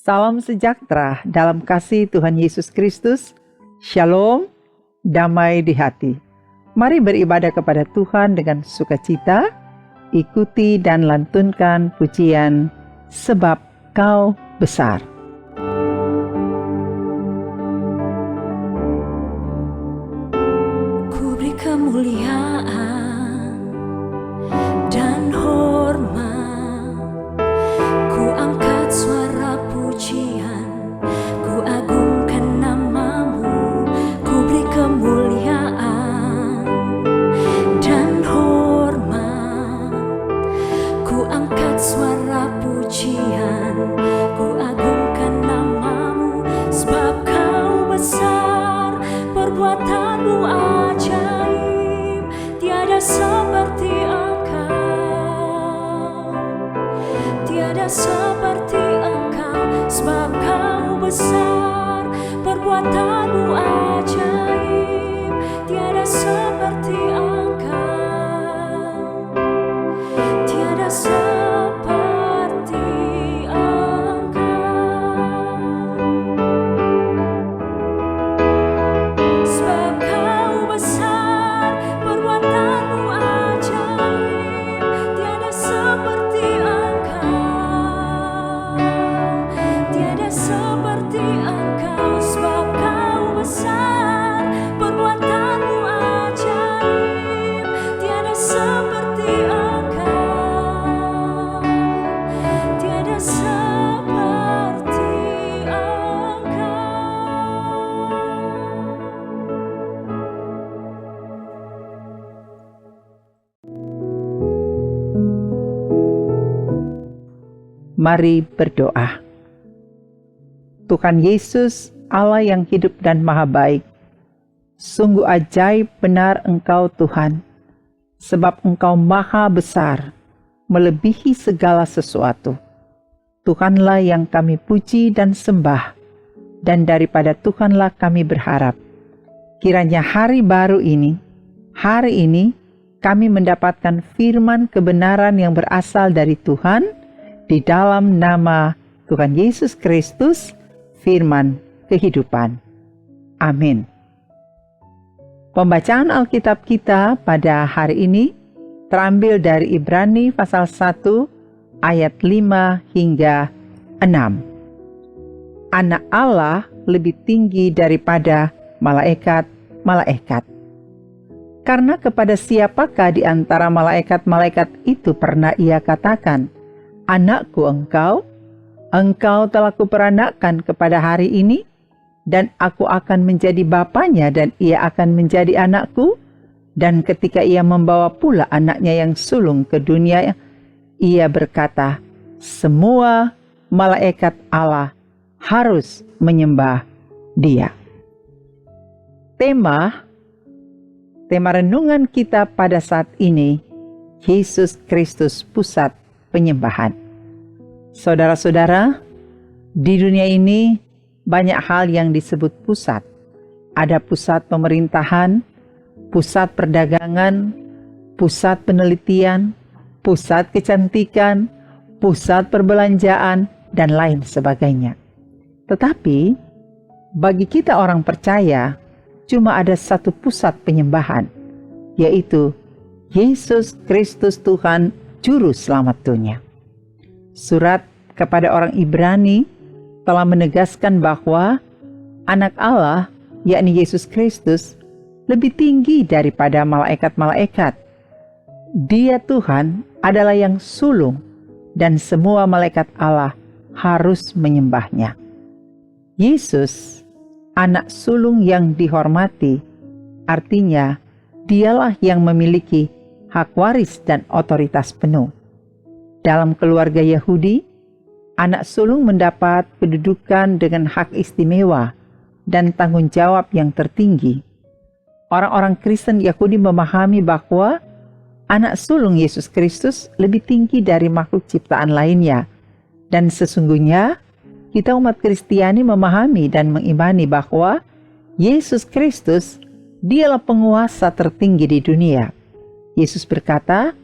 Salam sejahtera dalam kasih Tuhan Yesus Kristus. Shalom, damai di hati. Mari beribadah kepada Tuhan dengan sukacita. Ikuti dan lantunkan pujian Sebab Kau Besar. Ku beri kemuliaan dan hormat, ku angkat suara pujian, ku agungkan namamu. Ku beri kemuliaan dan hormat, ku angkat suara pujian, ku agungkan namamu. Sebab Kau besar, perbuatanmu ajaib, tiada seperti Engkau, tiada seperti Engkau. Sebab Kau besar, perbuatanmu ajaib, tiada seperti Engkau, tiada seperti Engkau. Sebab Kau besar, perbuatanmu ajaib, tiada seperti Engkau, tiada seperti Engkau. Sebab Kau besar, perbuatanmu ajaib, tiada seperti Engkau, tiada seperti Engkau. Mari berdoa. Tuhan Yesus, Allah yang hidup dan maha baik, sungguh ajaib benar Engkau Tuhan, sebab Engkau maha besar, melebihi segala sesuatu. Tuhanlah yang kami puji dan sembah, dan daripada Tuhanlah kami berharap. Kiranya hari baru ini, hari ini kami mendapatkan firman kebenaran yang berasal dari Tuhan, di dalam nama Tuhan Yesus Kristus, firman kehidupan. Amin. Pembacaan Alkitab kita pada hari ini terambil dari Ibrani pasal 1 ayat 5 hingga 6. Anak Allah lebih tinggi daripada malaikat-malaikat. Karena kepada siapakah di antara malaikat-malaikat itu pernah ia katakan, "Anakku engkau telah kuperanakkan kepada hari ini, dan aku akan menjadi bapanya dan ia akan menjadi anakku." Dan ketika ia membawa pula anaknya yang sulung ke dunia, ia berkata, "Semua malaikat Allah harus menyembah Dia." Tema renungan kita pada saat ini, Yesus Kristus pusat penyembahan. Saudara-saudara, di dunia ini banyak hal yang disebut pusat. Ada pusat pemerintahan, pusat perdagangan, pusat penelitian, pusat kecantikan, pusat perbelanjaan, dan lain sebagainya. Tetapi, bagi kita orang percaya, cuma ada satu pusat penyembahan, yaitu Yesus Kristus Tuhan Juru Selamat dunia. Surat kepada orang Ibrani telah menegaskan bahwa anak Allah, yakni Yesus Kristus, lebih tinggi daripada malaikat-malaikat. Dia Tuhan adalah yang sulung, dan semua malaikat Allah harus menyembahnya. Yesus, anak sulung yang dihormati, artinya dialah yang memiliki hak waris dan otoritas penuh. Dalam keluarga Yahudi, anak sulung mendapat kedudukan dengan hak istimewa dan tanggung jawab yang tertinggi. Orang-orang Kristen Yahudi memahami bahwa anak sulung Yesus Kristus lebih tinggi dari makhluk ciptaan lainnya. Dan sesungguhnya, kita umat Kristiani memahami dan mengimani bahwa Yesus Kristus, Dialah penguasa tertinggi di dunia. Yesus berkata,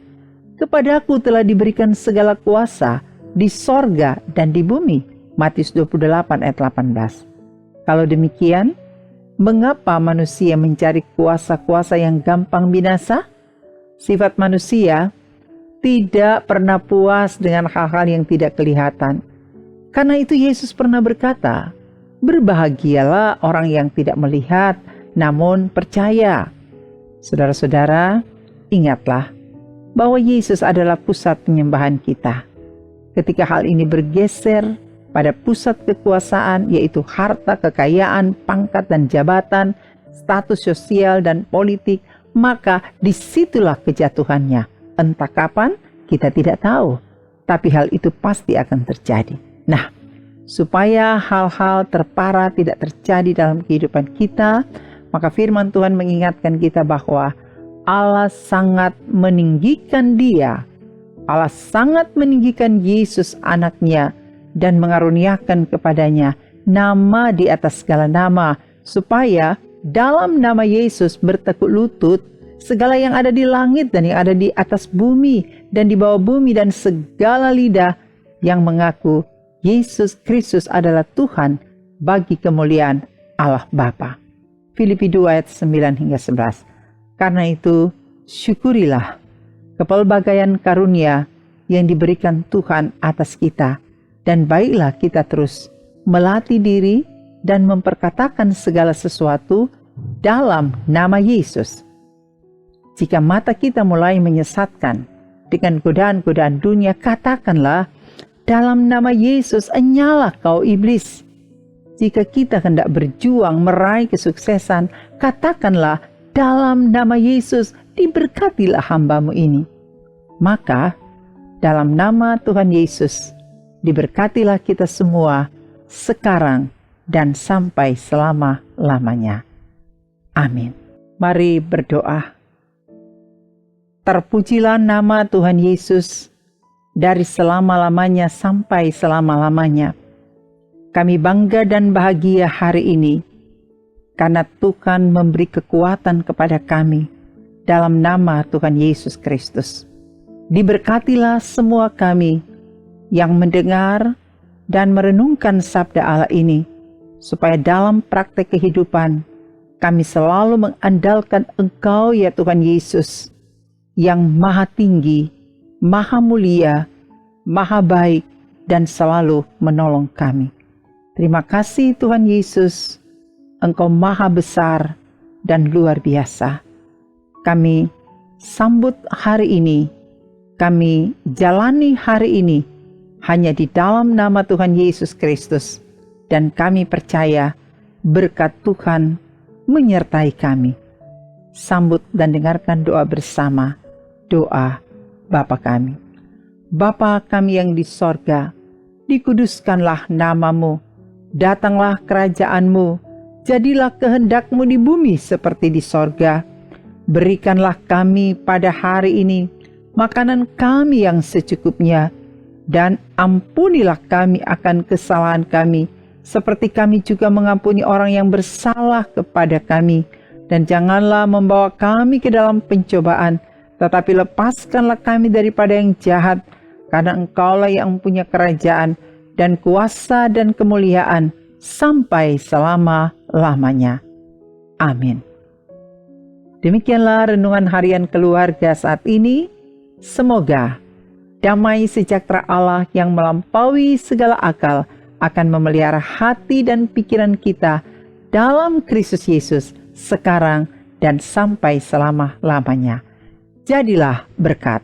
"Kepadaku telah diberikan segala kuasa di sorga dan di bumi. Matius 28 ayat 18. Kalau demikian, mengapa manusia mencari kuasa-kuasa yang gampang binasa? Sifat manusia tidak pernah puas dengan hal-hal yang tidak kelihatan. Karena itu Yesus pernah berkata, "Berbahagialah orang yang tidak melihat, namun percaya." Saudara-saudara, ingatlah bahwa Yesus adalah pusat penyembahan kita. Ketika hal ini bergeser pada pusat kekuasaan, yaitu harta, kekayaan, pangkat dan jabatan, status sosial dan politik, maka disitulah kejatuhannya. Entah kapan, kita tidak tahu, tapi hal itu pasti akan terjadi. Nah, supaya hal-hal terparah tidak terjadi dalam kehidupan kita, maka firman Tuhan mengingatkan kita bahwa Allah sangat meninggikan Dia. Allah sangat meninggikan Yesus anaknya dan mengaruniakan kepadanya nama di atas segala nama, supaya dalam nama Yesus bertekuk lutut segala yang ada di langit dan yang ada di atas bumi dan di bawah bumi, dan segala lidah yang mengaku Yesus Kristus adalah Tuhan, bagi kemuliaan Allah Bapa. Filipi 2 ayat 9 hingga 11. Karena itu, syukurilah kepelbagaian karunia yang diberikan Tuhan atas kita, dan baiklah kita terus melatih diri dan memperkatakan segala sesuatu dalam nama Yesus. Jika mata kita mulai menyesatkan dengan godaan-godaan dunia, katakanlah, "Dalam nama Yesus, enyalah kau iblis." Jika kita hendak berjuang meraih kesuksesan, katakanlah, "Dalam nama Yesus, diberkatilah hamba-Mu ini." Maka, dalam nama Tuhan Yesus, diberkatilah kita semua sekarang dan sampai selama-lamanya. Amin. Mari berdoa. Terpujilah nama Tuhan Yesus dari selama-lamanya sampai selama-lamanya. Kami bangga dan bahagia hari ini karena Tuhan memberi kekuatan kepada kami dalam nama Tuhan Yesus Kristus. Diberkatilah semua kami yang mendengar dan merenungkan sabda Allah ini, supaya dalam praktek kehidupan kami selalu mengandalkan Engkau, ya Tuhan Yesus, yang maha tinggi, maha mulia, maha baik, dan selalu menolong kami. Terima kasih Tuhan Yesus, Engkau maha besar dan luar biasa. Kami sambut hari ini, kami jalani hari ini hanya di dalam nama Tuhan Yesus Kristus, dan kami percaya berkat Tuhan menyertai kami. Sambut dan dengarkan doa bersama, doa Bapa kami. Bapa kami yang di sorga, dikuduskanlah nama-Mu, datanglah kerajaan-Mu, jadilah kehendak-Mu di bumi seperti di sorga. Berikanlah kami pada hari ini makanan kami yang secukupnya, dan ampunilah kami akan kesalahan kami, seperti kami juga mengampuni orang yang bersalah kepada kami. Dan janganlah membawa kami ke dalam pencobaan, tetapi lepaskanlah kami daripada yang jahat, karena Engkaulah yang mempunyai kerajaan dan kuasa dan kemuliaan sampai selama-lamanya. Amin. Demikianlah renungan harian keluarga saat ini. Semoga damai sejahtera Allah yang melampaui segala akal akan memelihara hati dan pikiran kita dalam Kristus Yesus sekarang dan sampai selama-lamanya. Jadilah berkat.